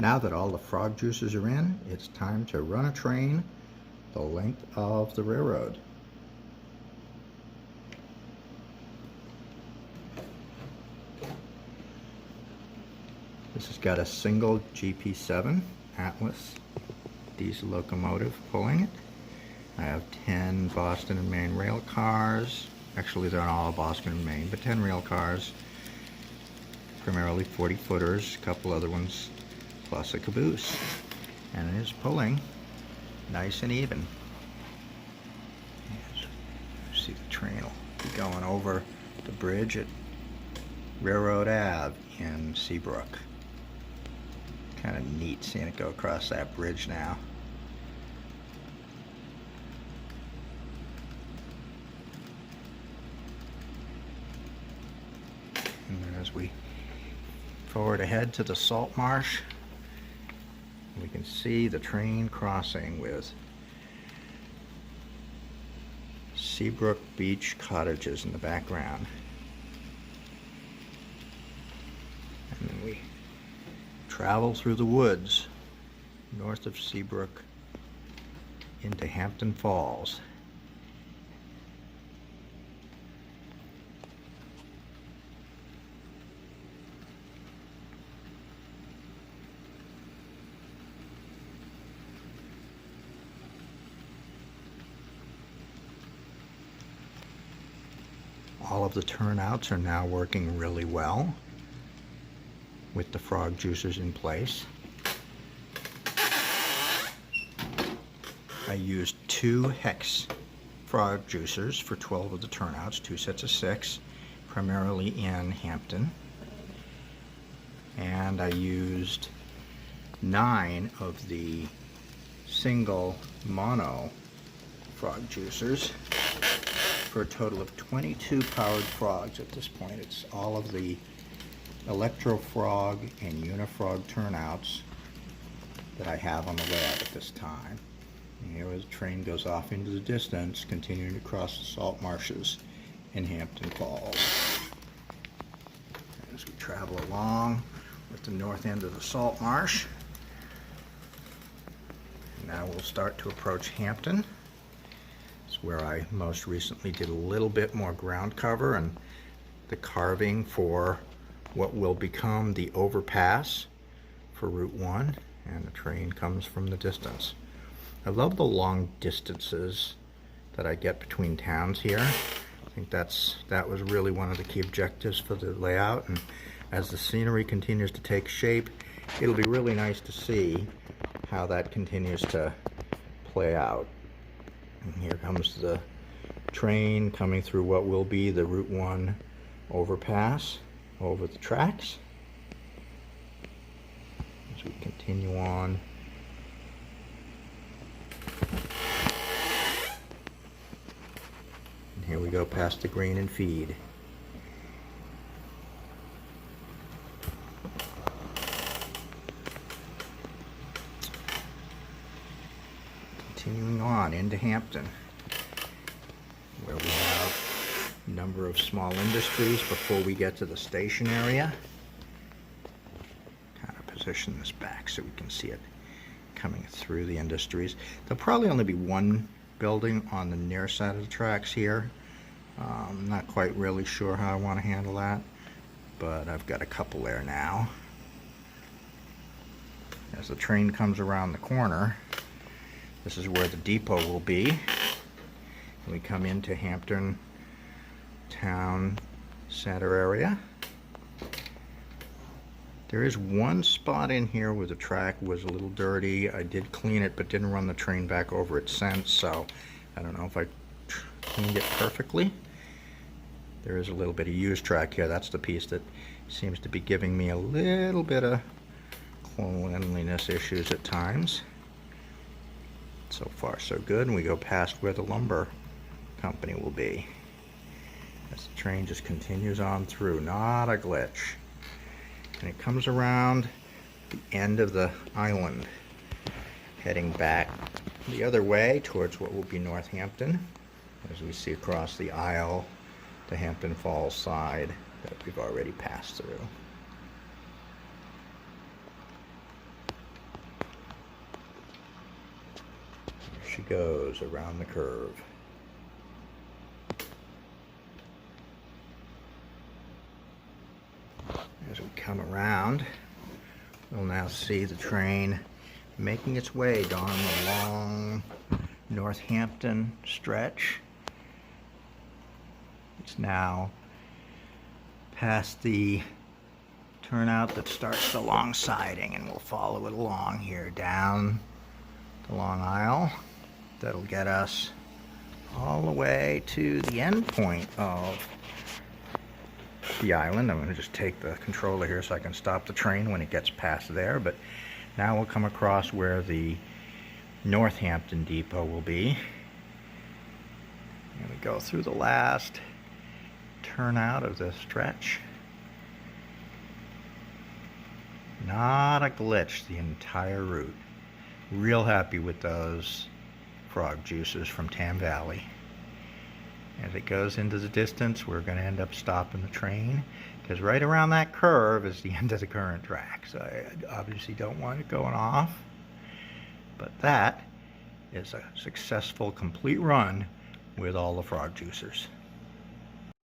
Now that all the frog juices are in, it's time to run a train the length of the railroad. This has got a single GP7 Atlas diesel locomotive pulling it. I have 10 Boston and Maine rail cars. Actually, they're not all Boston and Maine, but 10 rail cars. Primarily 40-footers, a couple other ones, plus a caboose. And it is pulling nice and even. See, the train will be going over the bridge at Railroad Ave in Seabrook. Kind of neat seeing it go across that bridge now. And then as we forward ahead to the salt marsh, we can see the train crossing with Seabrook Beach cottages in the background. And then we travel through the woods north of Seabrook into Hampton Falls. All of the turnouts are now working really well with the frog juicers in place. I used 2 hex frog juicers for 12 of the turnouts, 2 sets of 6, primarily in Hampton. And I used 9 of the single mono frog juicers for a total of 22 powered frogs at this point. It's all of the Electro Frog and Unifrog turnouts that I have on the layout at this time. And here as the train goes off into the distance, continuing to cross the salt marshes in Hampton Falls. As we travel along with the north end of the salt marsh, now we'll start to approach Hampton. It's where I most recently did a little bit more ground cover and the carving for what will become the overpass for Route 1, and the train comes from the distance. I love the long distances that I get between towns here. I think that was really one of the key objectives for the layout, and as the scenery continues to take shape, it'll be really nice to see how that continues to play out. And here comes the train coming through what will be the Route 1 overpass over the tracks. As we continue on. And here we go past the grain and feed. Continuing on into Hampton, where we have a number of small industries before we get to the station area. Kind of position this back so we can see it coming through the industries. There'll probably only be one building on the near side of the tracks here. I'm not quite really sure how I want to handle that, but I've got a couple there now. As the train comes around the corner, this is where the depot will be. We come into Hampton Town Center area. There is one spot in here where the track was a little dirty. I did clean it, but didn't run the train back over it since, so I don't know if I cleaned it perfectly. There is a little bit of used track here. That's the piece that seems to be giving me a little bit of cleanliness issues at times. So far so good, and we go past where the lumber company will be. As the train just continues on through, not a glitch. And it comes around the end of the island, heading back the other way towards what will be Northampton, as we see across the aisle the Hampton Falls side that we've already passed through. she goes around the curve. As we come around, we'll now see the train making its way down the long Northampton stretch. It's now past the turnout that starts the long siding, and we'll follow it along here down the long aisle. That'll get us all the way to the end point of the island. I'm going to just take the controller here so I can stop the train when it gets past there, but now we'll come across where the Northampton depot will be. And we go through the last turnout of this stretch. Not a glitch the entire route. Real happy with those frog juicers from Tam Valley. As it goes into the distance, we're going to end up stopping the train, because right around that curve is the end of the current track. So I obviously don't want it going off. But that is a successful complete run with all the frog juicers.